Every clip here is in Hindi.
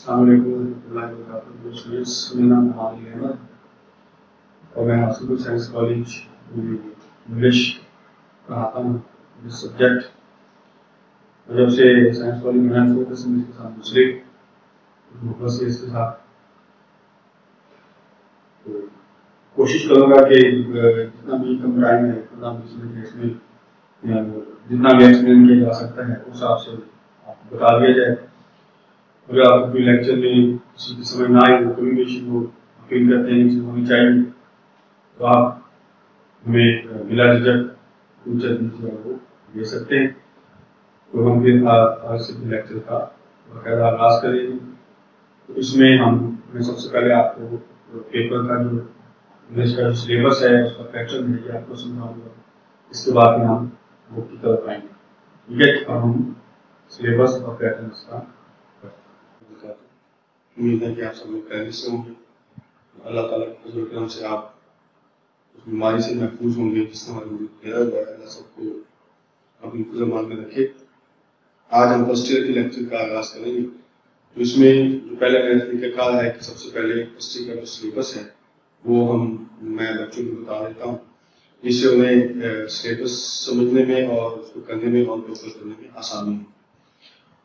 मेरा नाम मोहम्मद अहमद और मैं हासिल साइंस कॉलेज इंग्लिश पढ़ाता हूँ। जिस सब्जेक्ट जब से साइंस कॉलेज में है फोकस इसके साथ दूसरे फोकस इसके साथ तो कोशिश करूँगा कि जितना भी कम टाइम है उतना इसमें जितना भी एक्सप्लेन किया जा सकता है उस हिसाब से आपको बता दिया जाए। अगर आपको कोई लेक्चर में किसी की समझ ना आए तो कम्युनिकेशन को अपील करते हैं कि होनी चाहिए, तो आप हमें बिला झिझक फ्यूचर वो दे सकते हैं। तो हम फिर आज से लेक्चर का बाकायदा आगाज करेंगे। तो इसमें मैं सबसे पहले आपको पेपर का जो इंग्लिश का सिलेबस है उसका पैटर्न है ये आपको समझाऊंगा। इसके बाद में हम बुक की तरफ आएंगे। ठीक है, अब हम सिलेबस और पैटर्न इसका उम्मीद है कि आप सब लोग पहले से होंगे। अल्लाह ताला के फजल करम से आप उस बीमारी से महफूज होंगे जिसने हमारे घेरा हुआ है। अल्लाह सबको अपनी मान में रखे। आज हम फर्स्ट ईयर के लेक्चर का आगाज करेंगे। तो इसमें जो पहले मैंने तरीका कहा है कि सबसे पहले फर्स्ट ईयर का जो सिलेबस है वो मैं बच्चों को बता देता हूँ, जिससे उन्हें सिलेबस समझने में और उसको करने में और बेहतर करने में आसानी हो।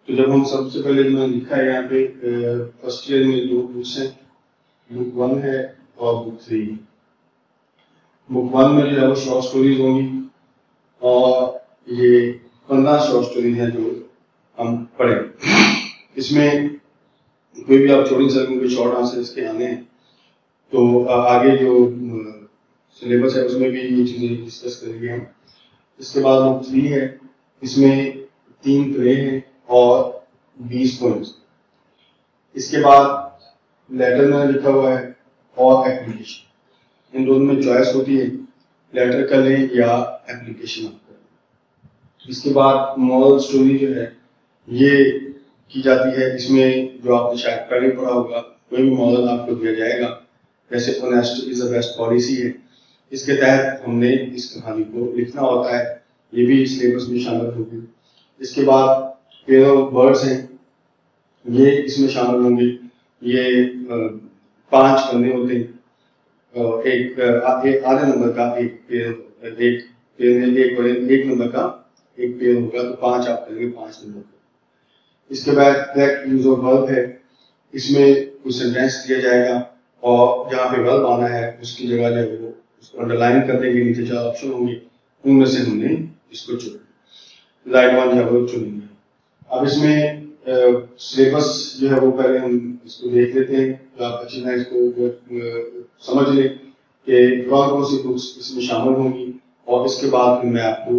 तो जब हम सबसे पहले मैंने लिखा है यहाँ पे फर्स्ट ईयर में दो बुक्स हैं, बुक 1 है और बुक 3। बुक 1 में जो है वो शॉर्ट स्टोरीज होंगी और ये 15 शॉर्ट स्टोरीज हैं जो हम पढ़ेंगे। इसमें कोई भी आप छोटी सी शॉर्ट आंसर इसके आने हैं तो आगे जो सिलेबस है उसमें भी ये चीजें डिस्कस करेंगे हम। इसके बाद बुक 3 है, इसमें 3 प्ले हैं और 20 पॉइंट्स। इसके बाद लेटर में लिखा हुआ है और एप्लीकेशन, इन दोनों में चॉइस होती है, लेटर कर लें या एप्लीकेशन आप करें। इसके बाद मॉरल स्टोरी जो है ये की जाती है। इसमें जो आपने शायद पहले पढ़ा होगा कोई भी मॉरल आपको दिया जाएगा, जैसे honest is the best policy है, इसके तहत हमने इस कहानी को लिखना होता है, ये भी सिलेबस में शामिल होगी। इसके बाद पेयर ऑफ वर्ड्स हैं, ये इसमें शामिल होंगे। ये 5 करने होते हैं, एक आधे नंबर का एक पेयर में एक नंबर का एक पेयर होगा तो 5 आप करेंगे 5 नंबर का। इसके बाद करेक्ट यूज ऑफ वर्ब है, इसमें कुछ सेंटेंस दिया जाएगा और जहाँ पे वर्ब आना है उसकी जगह जो है वो उसको अंडरलाइन कर देंगे। नीचे 4 ऑप्शन होंगे, उनमें से हमने इसको चुना, राइट वन या वो चुनेंगे। अब इसमें सिलेबस जो है वो पहले हम इसको देख लेते हैं तो आप अच्छी तरह इसको समझ लें कि कौन कौन सी बुक्स इसमें शामिल होंगी। और इसके बाद फिर मैं आपको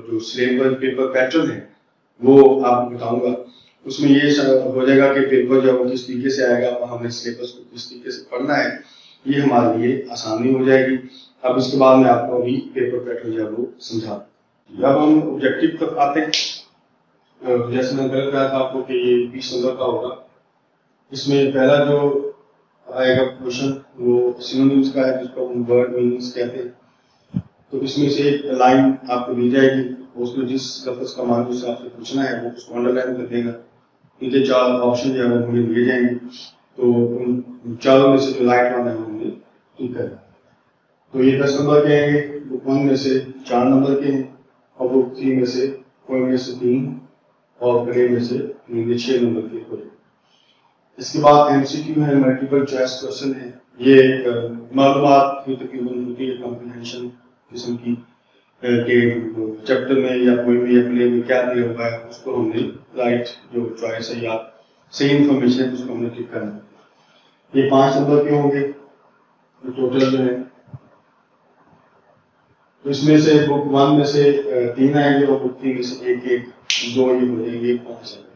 जो सिलेबस पेपर पैटर्न है वो आपको बताऊंगा। उसमें ये हो जाएगा कि पेपर जो है वो किस तरीके से आएगा और हमें सिलेबस को किस तरीके से पढ़ना है, ये हमारे लिए आसानी हो जाएगी। अब इसके बाद मैं आपको अभी पेपर पैटर्न जो है वो समझा। जब हम ऑब्जेक्टिव तक आते हैं, जैसे मैं पहले कहा था आपको कि ये 20 नंबर का होगा। इसमें पहला जो आएगा क्वेश्चन वो सिनोनिम्स का है, जिसको हम वर्ड मीनिंग्स कहते हैं। तो इसमें से एक लाइन आपको दी जाएगी, उसमें जिस लफ्ज का मान जिससे आपसे पूछना है वो उसको अंडरलाइन कर देगा। इनके 4 ऑप्शन जो है वो हमें दिए जाएंगे, तो उन चारों में से जो राइट वन है वो हमें ठीक है। तो ये 10 नंबर के हैं, बुक 1 में से 4 नंबर के हैं और बुक 3 में से कोई में से 3 और प्ले में से 6 नंबर के हो। इसके बाद एमसीक्यू है, मल्टीपल चॉइस क्वेश्चन है। ये मालूमात की तकरीबन होती है, कॉम्प्रिहेंशन किस्म की के चैप्टर में या कोई भी प्ले में क्या दिया हुआ है उसको हमने राइट जो चॉइस है या सही इंफॉर्मेशन है उसको हमने टिक करना है। ये 5 नंबर के होंगे टोटल जो है। तो इसमें से बुक 1 में से 3 आएंगे और बुक 3 में से एक 2 ये हो जाएंगे 5 आएंगे।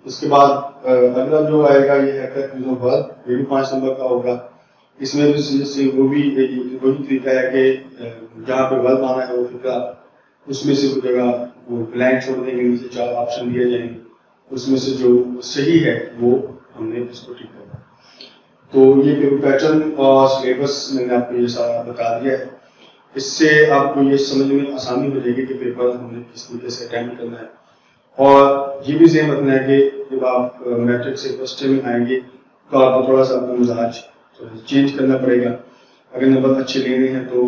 इसके बाद अगला जो आएगा ये है करेक्ट यूज ऑफ वर्ब, ये भी 5 नंबर का होगा। इसमें भी वो भी वही तरीका है कि जहाँ पे वर्ब आना है वो फिक्रा उसमें से वो जगह वो ब्लैंक छोड़ देंगे, नीचे 4 ऑप्शन दिए जाएंगे, उसमें से जो सही है वो हमने इसको ठीक करना। तो ये पेपर पैटर्न और सिलेबस मैंने आपको ये सारा बता दिया है। इससे आपको ये समझ में आसानी हो जाएगी कि पेपर हमने किस तरीके से अटेम्प्ट करना है। और ये भी ज़हन रखना है कि जब आप मैट्रिक से फर्स्ट ईयर में आएंगे तो आपको थोड़ा सा अपना मिजाज चेंज करना पड़ेगा। अगर नंबर अच्छे लेने हैं तो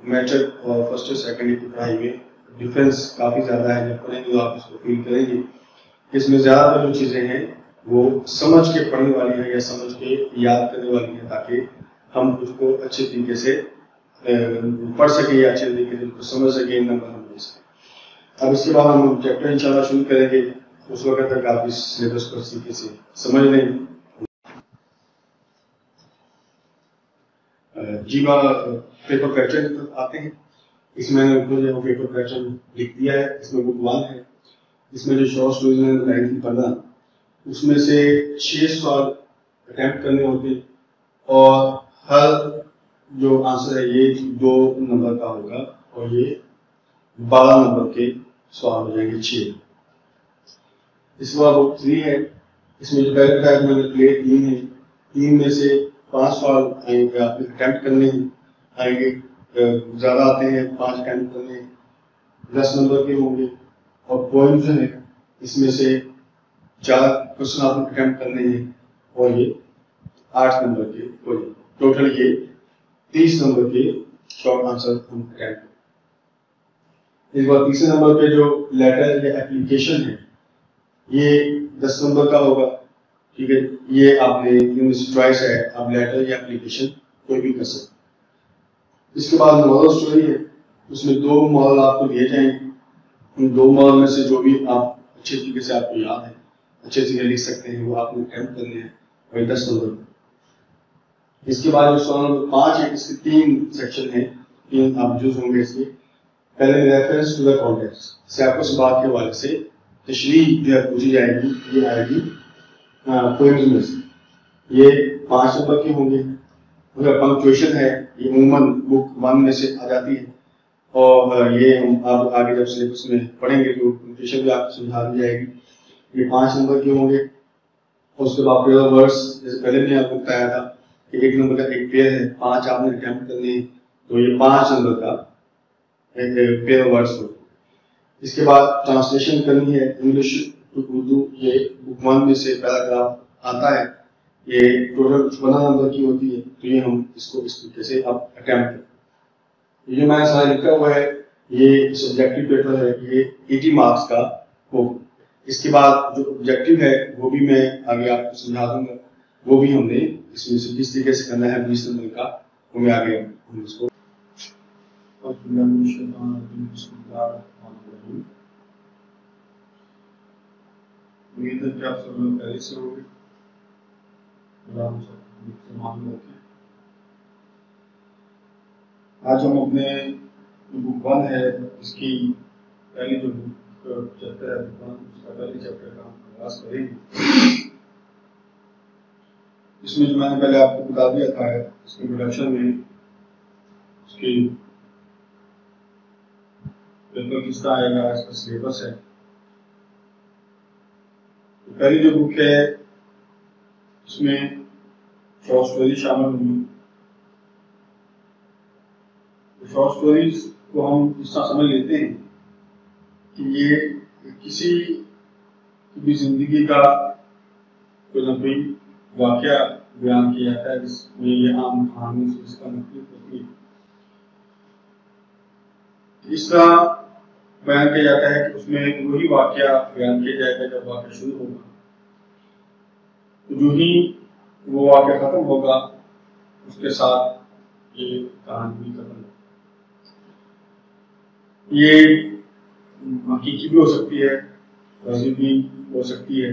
मैट्रिक और फर्स्ट और सेकेंड ईयर की पढ़ाई में डिफरेंस काफ़ी ज़्यादा है। जब पढ़ेंगे तो आप इसको फील करेंगे। इसमें ज़्यादातर जो चीज़ें हैं वो समझ के पढ़ने वाली हैं या समझ के याद करने वाली हैं, ताकि हम उसको अच्छे तरीके से पढ़ सके या अच्छे तरीके से उसको समझ सके, नंबर हम ले सकें। अब इसके बाद हम चैप्टर इंशाल्लाह शुरू करेंगे। उस वक्त तक आप इस सिलेबस को अच्छी तरीके से समझ लें। जीवा पेपर पैटर्न पर आते हैं। इसमें मैंने वो पेपर पैटर्न लिख दिया है। इसमें बुक 1 है। इसमें जो शॉर्ट स्टोरीज मैंने बताई थी 15, उसमें से 6 सवाल अटेम्प्ट करने होते हैं और हर जो आंसर है ये 2 नंबर का होगा और ये 12 नंबर के सवाल हो जाएंगे 6। इसके बाद बुक 3 है। इसमें जो पहले टाइप मैंने प्ले 3 है, 3 में से 5 सवाल आएंगे, आपने अटेम्प्ट करने आएंगे। ज़्यादा आते हैं 5 अटेम्प्ट करने, 10 नंबर के होंगे। और पोइम जो है इसमें से 4 क्वेश्चन आपको अटेम्प्ट करने हैं और ये 8 नंबर के हो जाए। टोटल ये 30 नंबर के शॉर्ट आंसर हम अटेम्प्ट करें। इस बार तीसरे नंबर पे जो लेटर या एप्लीकेशन है ये 10 नंबर का होगा। ठीक है, ये आपने चॉइस है, आप लेटर या एप्लीकेशन कोई भी कर सकते। इसके बाद मॉरल स्टोरी है। उसमें 2 मॉरल आपको दिए जाएंगे। उन 2 मॉरल में से जो भी आप अच्छे तरीके से आपको याद है, अच्छे से लिख सकते हैं, वो आपको अटेम्प्ट करने हैं और 10 नंबर। इसके बाद जो सवाल नंबर 5 है, इसके 3 सेक्शन है, 3 आप यूज होंगे इसके। पहले रेफरेंस टू द कॉन्टेक्स्ट से आपको इस बात के हवाले से तशरीह जो है पूछी जाएगी, ये आएगी पोएम्स में से। ये 5 नंबर के होंगे। अगर पंक्चुएशन है ये अमूमन बुक 1 में से आ जाती है और ये हम आप आगे जब सिलेबस में पढ़ेंगे तो पंक्चुएशन भी आपको समझा दी जाएगी। ये 5 नंबर के होंगे। उसके बाद पेयर वर्ड्स, जैसे पहले भी आपको बताया था कि 1 नंबर का एक पेयर है, 5 आपने अटेम्प्ट करने हैं, तो ये 5 नंबर का एक पेयर वर्ड्स हो। इसके बाद ट्रांसलेशन करनी है इंग्लिश टू उर्दू। ये बुक 1 में से पैराग्राफ आता है। ये टोटल 12 नंबर की होती है, तो ये हम इसको इस तरीके से अब अटेम्प्ट करें। ये मैंने सारा लिखा हुआ है, ये सब्जेक्टिव पेपर है, ये 80 मार्क्स का होगा। इसके बाद जो ऑब्जेक्टिव है वो भी मैं आगे आपको समझा दूंगा। वो भी हमने इसमें से किस तरीके से करना है 20 नंबर का, वो मैं आगे हम इसको उम्मीद है कि आप सब लोग पहले से होंगे। आज हम अपने बुक 1 है इसकी पहली जो चैप्टर है उसका पहले चैप्टर का हम आगाज करेंगे। इसमें जो मैंने पहले आपको बता दिया था इसके इंट्रोडक्शन में उसकी पेपर किसका आएगा, इसका सिलेबस है। तो पहली जो बुक है उसमें शॉर्ट स्टोरी शामिल होंगी। शॉर्ट स्टोरीज को हम इस तरह समझ लेते हैं कि ये किसी भी जिंदगी का कोई न कोई वाकया बयान किया जाता है जिसमें ये आम कहानी से इसका मुख्तलिफ होती है। इस तरह बयान किया जाता है कि उसमें वही वाकया बयान किया जाएगा जब वाकया शुरू होगा। तो जो ही वो वाकया खत्म होगा उसके साथ ये कहानी भी खत्म होगी। ये हकीकी भी हो सकती है, वज़ी भी हो सकती है,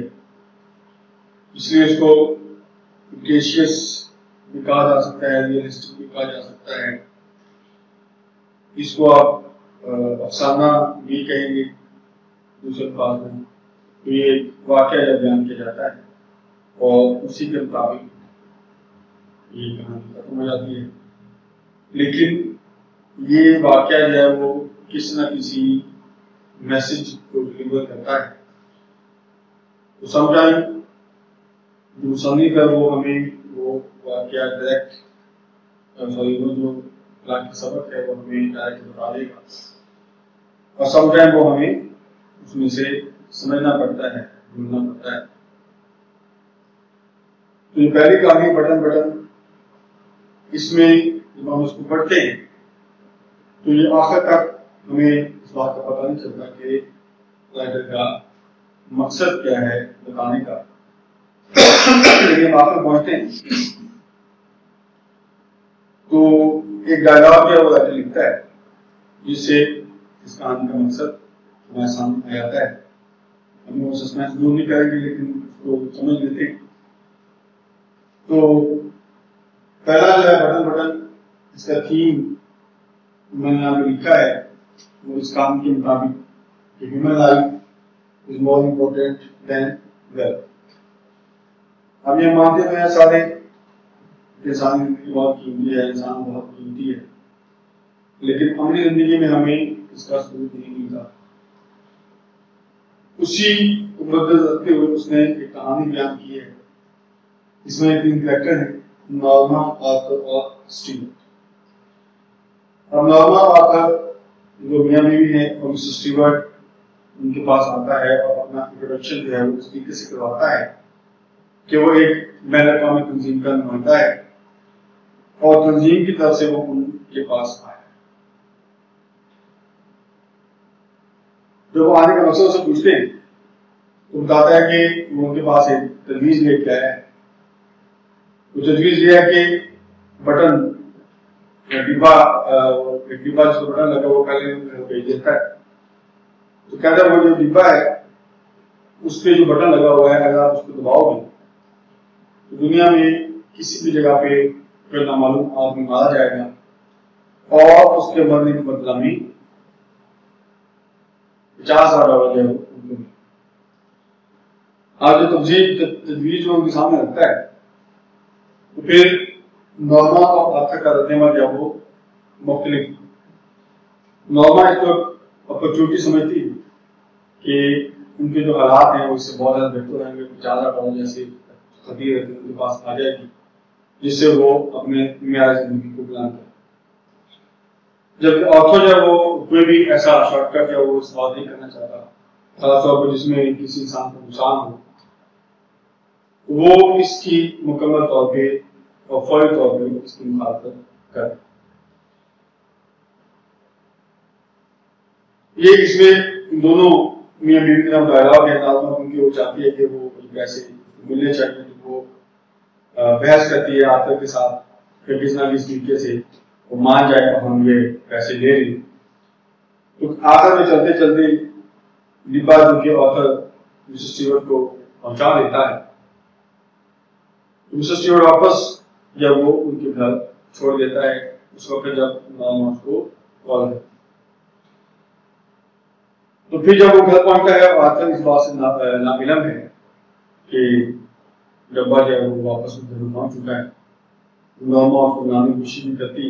इसलिए इसको फिक्टिशियस भी कहा जा सकता है, रियलिस्टिक भी कहा जा सकता है। इसको आप अफसाना भी कहेंगे दूसरे अल्फाज में। तो ये वाकया जब बयान किया जाता है और उसी के मुताबिक ये कहानी खत्म हो जाती है। लेकिन ये वाकया जो है वो किसी न किसी मैसेज को डिलीवर करता है। तो समटाइम जो मुसन्निफ है वो हमें वो वाकया डायरेक्ट वो जो इस्लाम की सबक है वो हमें डायरेक्ट बता देगा और समटाइम वो हमें उसमें से समझना पड़ता है ढूंढना पड़ता है। तो ये पहली कहानी बटन, इसमें जब हम उसको पढ़ते हैं तो ये आखिर तक हमें इस बात का पता नहीं चलता कि राइटर का मकसद क्या है बताने का। लेकिन आखिर पहुंचते हैं तो एक डायलॉग जो है वो राइटर लिखता है जिससे इस कहानी का मकसद हमारे सामने आ जाता है। हम वो सस्पेंस दूर नहीं करेंगे लेकिन उसको समझ लेते हैं। तो पहला जो है बटन, इसका थीम मैंने यहाँ पे लिखा है वो इस काम के मुताबिक human life is more important then wealth. हम ये मानते हैं सारे इंसान बहुत कीमती है, इंसान बहुत कीमती है, लेकिन अपनी जिंदगी में हमें इसका सबूत नहीं मिलता। उसी को बदल रखते हुए उसने एक कहानी बयान की है। इसमें तीन कैरेक्टर हैं, नॉर्मा, आर्थर और स्टीवर्ट। अब नॉर्मा आर्थर जो मियां बीवी है और मिस्टर स्टीवर्ट उनके पास आता है और अपना इंट्रोडक्शन जो है वो इस तरीके से करवाता है कि वो एक बैन अवी तंजीम का नुमाइंदा है और तंजीम की तरफ से वो उनके पास आया। जब वो आने का मकसद से पूछते हैं तो बताता है कि वो उनके पास एक तजवीज लेके आया है। वो तजवीज ये है कि बटन डिब्बा जिसको बटन लगा वो पहले भेज देता है। तो कहता है वो जो डिब्बा है उस पे जो बटन लगा हुआ है अगर आप उसको दबाओगे तो दुनिया में किसी भी जगह पे कोई नामालूम आदमी मारा जाएगा और उसके मरने के बदला में $50,000 जो है। आज जो तजवीज जो उनके सामने रखता है तो फिर नॉर्मा और आर्थर का रद्द-ए-अमल जब वो मुख्तलिफ। नॉर्मा इसको अपॉर्चुनिटी समझती है कि उनके जो हालात हैं वो इससे बहुत ज्यादा बेहतर रहेंगे, $50,000 जैसे खतीर उनके पास आ जाएगी जिससे वो अपने मेयार जिंदगी को प्लान करें। जबकि आर्थर जब वो कोई भी ऐसा शॉर्टकट या वो इस्तेमाल नहीं करना चाहता, खासतौर पर जिसमें किसी इंसान को नुकसान हो, वो इसकी मुकम्मल तौर पे और फौरी तौर पे इसकी मुखालफत कर। ये इसमें दोनों मियां बीवी का डायलॉग है। उनकी वो चाहती है कि वो पैसे मिलने चाहिए, तो वो बहस करती है आर्थर के साथ कि किस ना किस तरीके से वो मान जाए और हम ये पैसे ले रहे। तो आखिर में चलते चलते डिब्बा जो कि आर्थर मिसेस स्टीवर्ट को पहुंचा देता है। तो मिसेस स्टीवर्ट वापस जब वो उनके घर छोड़ देता है उस वक्त जब नॉर्मा उसको कॉल है, तो फिर जब वो घर पहुंचता है आर्थर इस बात से नाइलम है कि डब्बा जो है वो वापस घर पहुंच चुका है। नॉर्मा उसको मनाने की कोशिश नहीं करती,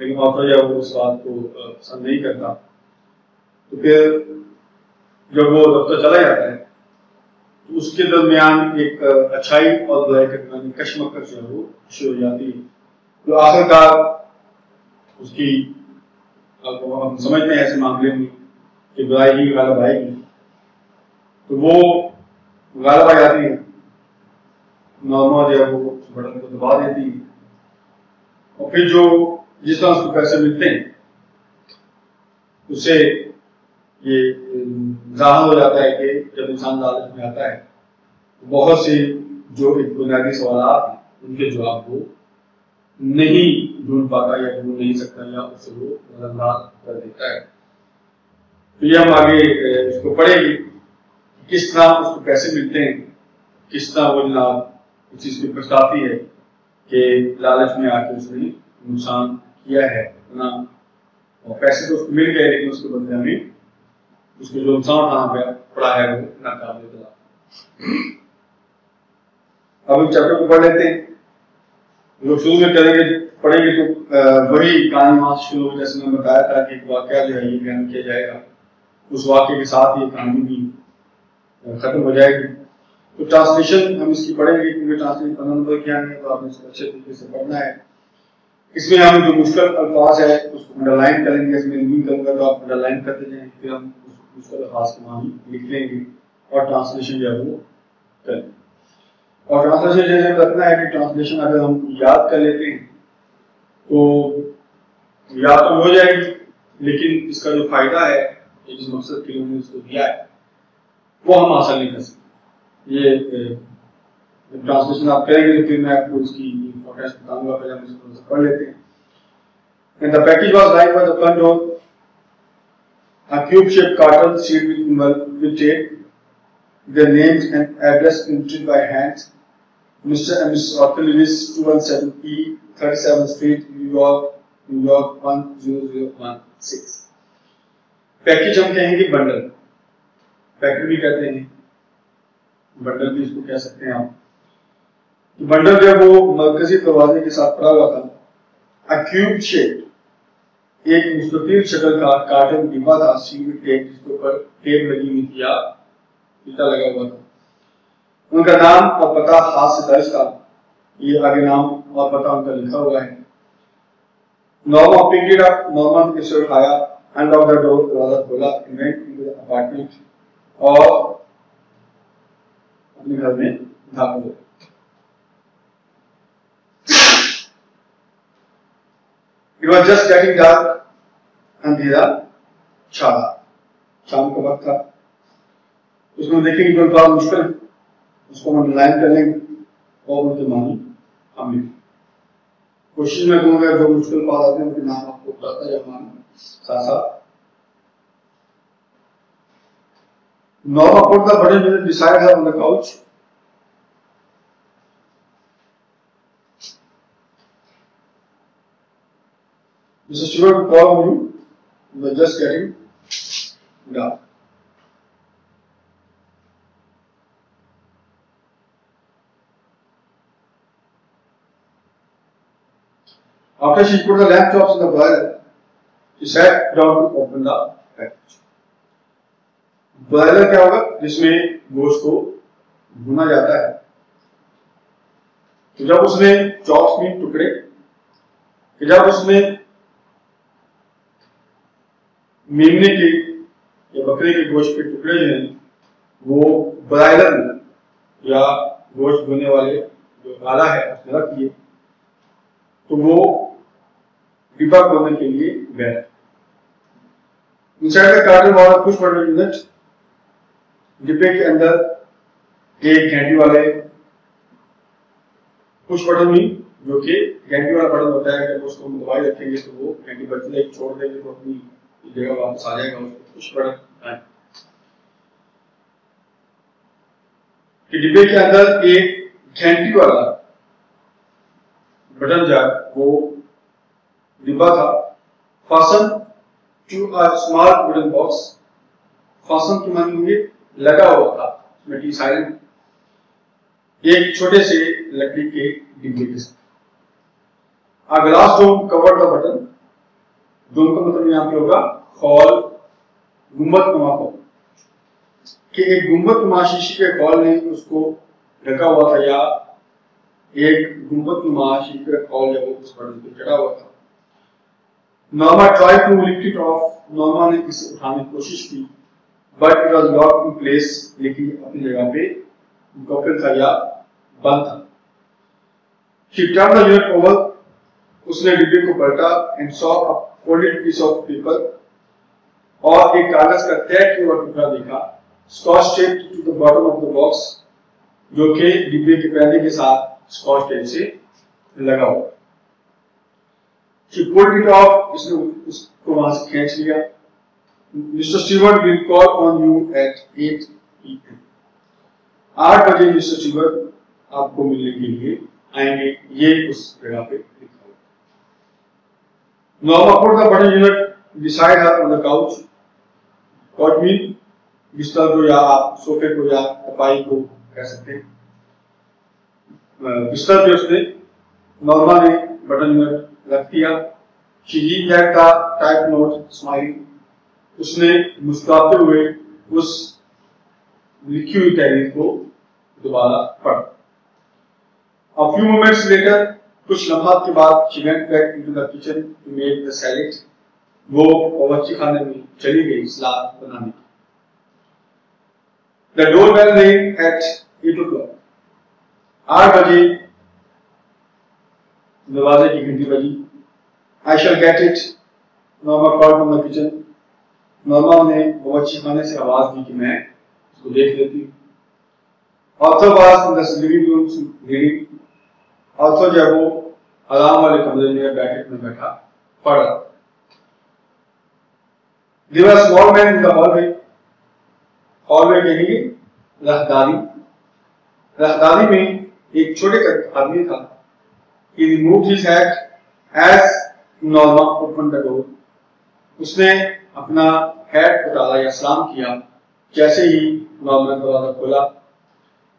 लेकिन आर्थर जब वो उस बात को पसंद नहीं करता तो फिर जब वो दफ्तर चला जाता है तो उसके दरमियान एक अच्छाई और बुराई के दरमियान कशमकश जो है वो शुरू हो जाती है। तो आखिरकार उसकी हम समझते हैं ऐसे मामले में कि बुराई ही गालिब आएगी, तो वो गालिब आ जाती है। नॉर्मा जो है वो बटन को दबा देती है और फिर जो जिस तरह उसको पैसे मिलते हैं उससे ये जाहिर हो जाता है कि जब इंसान लालच में आता है तो बहुत से जो एक बुनियादी सवाल हैं उनके जवाब वो नहीं ढूंढ पाता या ढूंढ नहीं सकता या उससे वो नजरअंदाज कर देता है। तो ये हम आगे इसको पढ़ेंगे किस तरह उसको पैसे मिलते हैं, किस तरह वो जनाब इस चीज को पछताती है कि लालच में आके उसने नुकसान किया है ना, और पैसे तो उसको मिल गए लेकिन उसके बदले में उसको जो नुकसान उठाना पड़ा है वो नाकाबिल कदर। अब इस चैप्टर को पढ़ लेते हैं। लोग शुरू में करेंगे पढ़ेंगे तो वही कहानी वहां से शुरू, जैसे मैंने बताया था कि एक वाकया जो है ये बयान किया जाएगा, उस वाक्य के साथ ये कहानी भी खत्म हो जाएगी। तो ट्रांसलेशन हम इसकी पढ़ेंगे क्योंकि ट्रांसलेशन 15 नंबर की आनी है, तो आपने इसको अच्छे तरीके से पढ़ना है। इसमें हम जो मुश्किल अल्फाज है उसको अंडरलाइन करेंगे, इसमें रीडिंग करूंगा तो आप अंडरलाइन करते जाएं, फिर हम उस मुश्किल अल्फाज को हम लिख लेंगे और ट्रांसलेशन जो है वो करें। और ट्रांसलेशन जैसे करना है कि ट्रांसलेशन अगर हम याद कर लेते हैं तो याद तो हो जाएगी, लेकिन इसका जो फायदा है जिस मकसद के लिए हमने इसको दिया है वो हम हासिल नहीं कर सकते। ये ट्रांसलेशन आप करेंगे तो फिर मैं आपको इसकी इंपॉर्टेंस बताऊंगा, पहले हम इसको पढ़ लेते हैं। And the package was lying by the front door, a cube-shaped carton sealed with tape, their names and address printed by hand. Mr. and Mrs. Arthur Lewis, 217 E, 37th Street, New York, 10016. Package हम कहेंगे बंडल, पैकेट भी कहते हैं, बंडल भी इसको कह सकते हैं आप। बंडल जो है वो मरकजी दरवाजे के साथ पड़ा हुआ था। A cube shaped, एक मुस्ततील शक्ल का कार्टन डिब्बा था, सील टेप जिसके ऊपर टेप लगी हुई थी या फीता लगा हुआ था। उनका नाम और पता हाथ से दर्ज था, ये आगे नाम और पता उनका लिखा हुआ है। Norma picked it up, Norma ने इसे उठाया, अनलॉक द डोर, दरवाजा खोला, वेंट इनटू द अपार्टमेंट और अपने घर में दाखिल हुए। It was just getting dark, अंधेरा छा रहा, शाम का वक्त था। उसमें देखेंगे जो थोड़ा मुश्किल, उसको हम लाइन कर लेंगे और उनके मानी हम लिखें। कोशिश में करूंगा जो मुश्किल पास आते हैं उनके नाम आपको बताता है मान साथ साथ। Norma put the button beside her on the couch. Mr. Stewart would call on you. You were just getting dark. After she put the lamp chops in the boiler, she sat down to open the package. Boiler क्या होगा? जिसमें गोश्त को भुना जाता है। तो जब उसमें चॉप्स में टुकड़े, जब उसमें मेमने के या बकरे के गोश्त के टुकड़े जो हैं वो ब्रायलर में या गोश्त भुनने वाले जो आला है उसमें रख दिए, तो वो डिब्बा खोलने के लिए गए। इंसाइड द कार्टन वाला पुश बटन यूनिट, डिब्बे के अंदर एक घंटी वाले पुश बटन हुई, जो कि घंटी वाला बटन होता है। अगर उसको हम दबाए रखेंगे तो वो घंटी बजती है, छोड़ देंगे तो अपनी जगह वापस आ जाएगा। उसको पुश बटन है कि डिब्बे के अंदर एक घंटी वाला बटन जो है वो डिब्बा था। Fasten to a small wooden box, fasten की मानी होगी लगा हुआ था उसमें टी साइलेंट, एक छोटे से लकड़ी के डिब्बे के साथ। A glass dome covered the button, dome का मतलब यहाँ पे होगा खौल, गुंबद नुमा खौल, कि एक गुंबद नुमा शीशे के खौल ने उसको ढका हुआ था, या एक गुंबद नुमा शीशे का खौल जब उस बटन पे चढ़ा हुआ था। Norma try to lift it off, Norma ने इसे उठाने की कोशिश की, but it was locked in place, लेकिन अपनी जगह पे मुकफ्फल था या बंद था। She turned the unit over, उसने डिब्बे को पलटा, and saw a folded piece of paper, और एक कागज का तय किया हुआ टुकड़ा देखा, scotch tape to the bottom of the box, जो कि डिब्बे के पहले के साथ स्कॉच टेप से लगा हुआ। She pulled it off, इसने उसको वहां से खींच लिया। Mr. Stewart will call on you at 8 p.m. 8 बजे मिस्टर स्टीवर्ट आपको मिलने के लिए आएंगे, ये उस जगह पे लिखा हुआ। Norma put the button unit beside her on the couch. Couch mean बिस्तर को या आप सोफे को या तपाई को कह सकते हैं। बिस्तर पे उसने नॉर्मा ने बटन यूनिट रख दिया। She read the type note smiling, उसने मुस्कुराते हुए उस लिखी हुई तहरीर को दोबारा पढ़ा। A few moments later, कुछ लम्हात के बाद she went back into the kitchen to make the salad, वो बावर्ची खाने में चली गई सलाद बनाने की। The doorbell rang at 8 o'clock. 8 बजे दरवाजे की घंटी बजी. I shall get it. Norma called from the kitchen. Norma ने बावर्ची खाने से आवाज दी कि मैं इसको देख लेती हूँ. Author was in the living room reading. Author जो है वो आराम वाले कमरे में बैठक में बैठा पढ़ रहा. There was a small man in the hallway. Hallway कहेंगे राहदारी. राहदारी में एक छोटे आदमी था. He removed his hat as Norma opened the door. उसने अपना हैट उतारा या सलाम किया जैसे ही नॉर्मा ने दरवाजा खोला.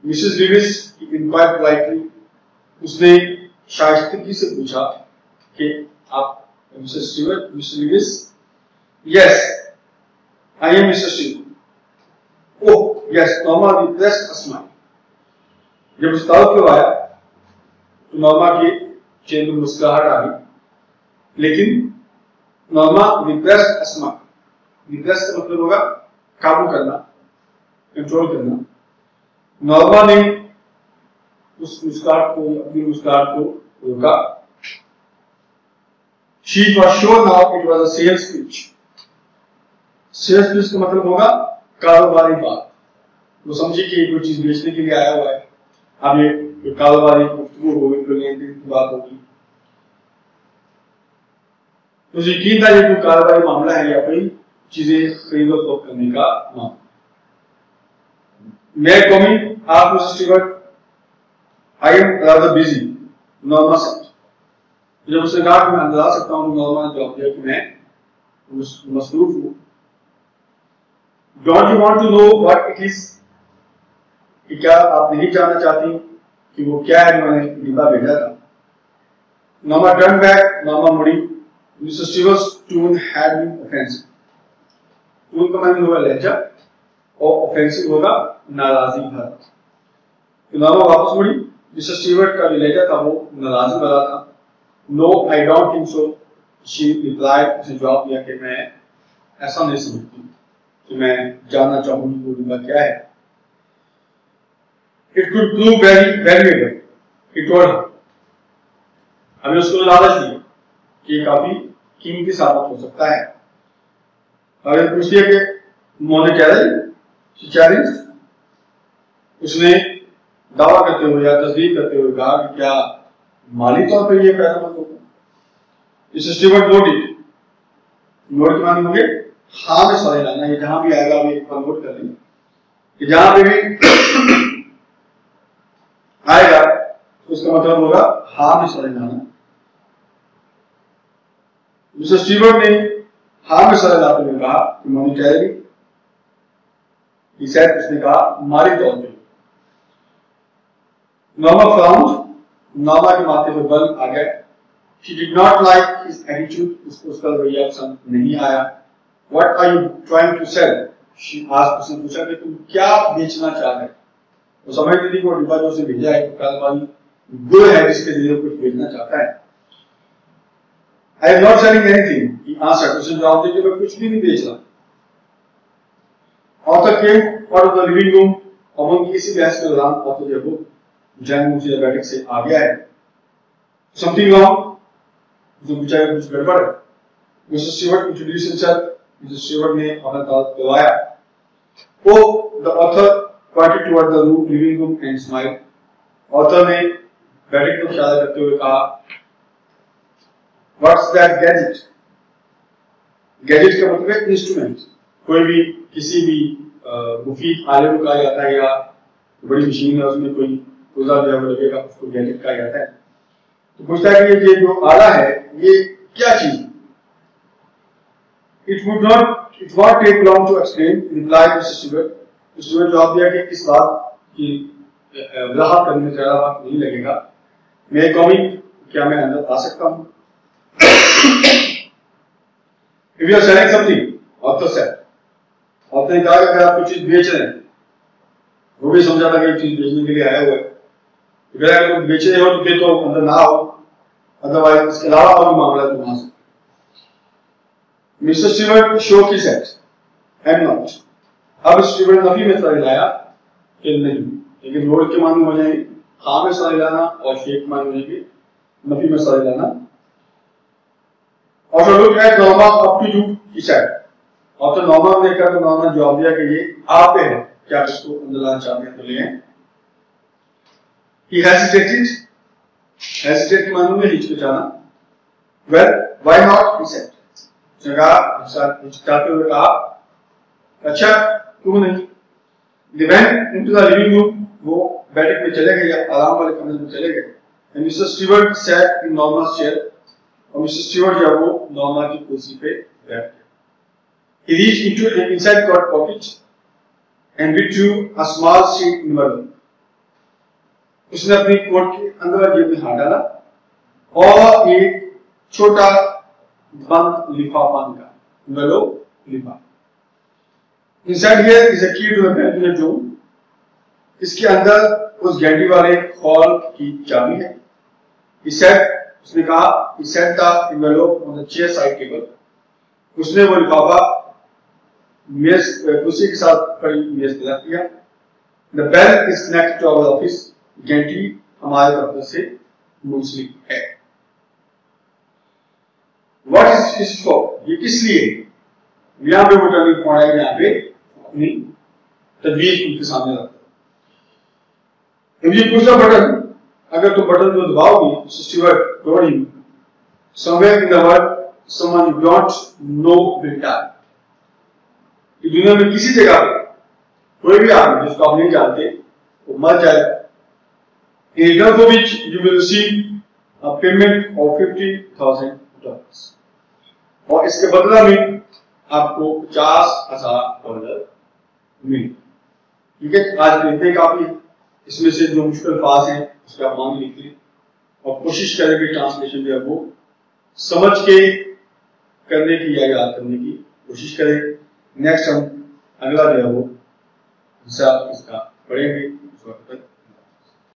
Mrs. Lewis inquired politely. उसने शाइस्तगी से पूछा कि आप Mr. Stewart, Mr. Lewis? Yes, I am Mr. Stewart. Oh, yes. Norma repressed a smile. जब उस तारुफ को आया तो नॉर्मा के चेहरे में मुस्कुराहट आ गई, लेकिन Norma repressed a smile. Repress का मतलब होगा काबू करना, कंट्रोल करना. नॉर्मा ने उस मुस्कुराहट को, अपनी मुस्कुराहट को रोका. She was sure now it was a sales pitch. Sales pitch का मतलब होगा कारोबारी बात. वो समझी कि कोई चीज बेचने के लिए आया हुआ है. अब ये कारोबारी गुफ्तगू होगी, कोई लेन देन की बात होगी. तो यकीन था ये कोई कारोबारी मामला है या कोई चीजें खरीदो फरोख्त करने का मामला. May I come in? आप Mr. Stewart? I am rather busy. Norma said. जब उसने कहा कि मैं अंदर आ सकता हूँ, नॉर्मा ने जवाब दिया कि मैं मसरूफ हूँ. Don't you want to know what it is? कि क्या आप नहीं जानना चाहती कि वो क्या है जो मैंने डिब्बा भेजा था? Norma turned back. Norma मुड़ी. Mr. Stewart's tone had been offensive. tone का मतलब होगा लहजा और offensive होगा नाराजी भरा. Norma वापस मुड़ी. Mr. Stewart का जो लहजा था वो नाराजी भरा था. No, I don't think so. She replied. उसने जवाब दिया कि मैं ऐसा नहीं समझती कि मैं जानना चाहूंगी वो डिब्बा क्या है. It could prove very valuable. He told her. हमने उसको लालच दिया कि काफी कीमती साबित हो सकता है. अगर पूछ लिया कि मोने क्या है, उसने दावा करते हुए या तस्दीक करते हुए कहा कि क्या माली तौर पर यह फायदेमंद होगा. Mr. Stewart noted. नोट के माने होंगे हाँ में सवाल लाना. ये जहां भी आएगा आप एक नोट कर लेंगे कि जहां पे भी आएगा उसका मतलब होगा हाँ में सवाल लाना. मिस्टर स्टीवर्ट ने हाँ में सवाल लाते हुए कहा कि मॉनिटरी. उसने कहा माली तौर पर. Norma frowned. नॉर्मा के माथे पर बल आ गया. She did not like his attitude. उसको उसका रवैया पसंद नहीं आया. What are you trying to sell? She asked. उसने पूछा कि तुम क्या बेचना चाह रहे हो. वो समझ रही थी कि वो डिब्बा जो उसे भेजा है कारोबारी गुल है जिसके जरिए कुछ बेचना चाहता है. I am not selling anything. He answered. उसने जवाब दिया कि मैं कुछ भी नहीं बेच रहा. Author came out of the living room. अब उनकी इसी बहस के दौरान author जब वो जैन मुझे बैठक से आ गया है. Something wrong? उसने पूछा कि कुछ गड़बड़ है. Mr. Stewart introduced himself. Mr. Stewart ने अपना ताल्लुक बताया. Oh, the author pointed toward the living room and smiled. Author ने बैठक को इशारा करते हुए कहा, What's that gadget? Gadget का मतलब है इंस्ट्रूमेंट. कोई भी किसी भी मुफीद आले को कहा जाता है या बड़ी मशीन है उसमें कोई औजार जो है वो लगेगा उसको गैजेट कहा जाता है. तो पूछता है कि ये जो आला है ये क्या चीज है. It won't take long to explain. Replied Mr. Stewart. Stewart जवाब दिया कि इस बात की वजाहत करने में ज्यादा वक्त नहीं लगेगा. मैं कमी क्या मैं अंदर आ सकता हूँ? If you are selling something, author said. author ने कहा कि अगर आप कुछ चीज बेच रहे हैं, वो भी समझा था कि एक चीज बेचने के लिए आया हुआ है. अगर आप बेच रहे हो तो फिर तो अंदर ना आओ, अदरवाइज इसके अलावा और भी मामला तुम आ सकते. Mr. Stewart shook his head. I'm not. अब स्टीवर्ट नफी में तरह लाया के नहीं, लेकिन लोड के मान हो जाएंगे खा में सारे लाना और शेख मान हो जाएंगे नफी में सारे लाना। और तो लोग है नॉर्मा अप टू यू की साइड, और तो नॉर्मा ने देखा तो नॉर्मा ने जवाब दिया कि ये आप पे है, क्या आप इसको अंदर लाना चाहते हैं तो ले आए। He hesitated, hesitate के मानों में हिचकिचाना। Well, why not? He said. उसने कहा, हिचकिचाते हुए कहा, अच्छा क्यों नहीं? They went into the living room, वो बैठक में चले गए या आराम वाले कमरे में चले गए। And Mr. Stewart sat in Norma's chair, और Mr. Stewart या वो नॉर्मा की कुर्सी पे बैठ गए। He reached into an inside coat pocket and withdrew a small sheet envelope. उसने अपनी कोट के अंदर जेब में हाथ डाला और एक छोटा बंद लिफाफा निकाला, envelope लिफाफा। Inside here is a key to the cabinet room. इसके अंदर उस घंटी वाले हॉल की चाबी है। He said, उसने कहा, he set the envelope on the chair side table. उसने वो लिफाफा मेज कुर्सी के साथ खड़ी मेज पे रख दिया। The bell is connected to our office. घंटी हमारे दफ्तर से मुंसलिक है। What is this for? ये किस लिए? यहाँ पे वो टर्निंग पॉइंट है, यहाँ पे अपनी तजवीज उनके सामने रखता है। अब ये दूसरा बटन, अगर तुम बटन को दबाओगे, Stewart told him, somewhere in the world someone you don't know will die. कि दुनिया में किसी जगह पे कोई भी आदमी जिसको आप नहीं जानते वो मर जाएगा। In return for which you will receive a payment of $50,000. और इसके बदला में आपको $50,000 मिले। ठीक है, आज देखते हैं काफी इसमें से जो मुश्किल पास हैं उसका आप मान लिख लें और कोशिश करें कि ट्रांसलेशन जो है वो समझ के करने की या याद करने की कोशिश करें। नेक्स्ट हम अगला जो है वो हिस्सा इसका पढ़ेंगे उस वक्त तक।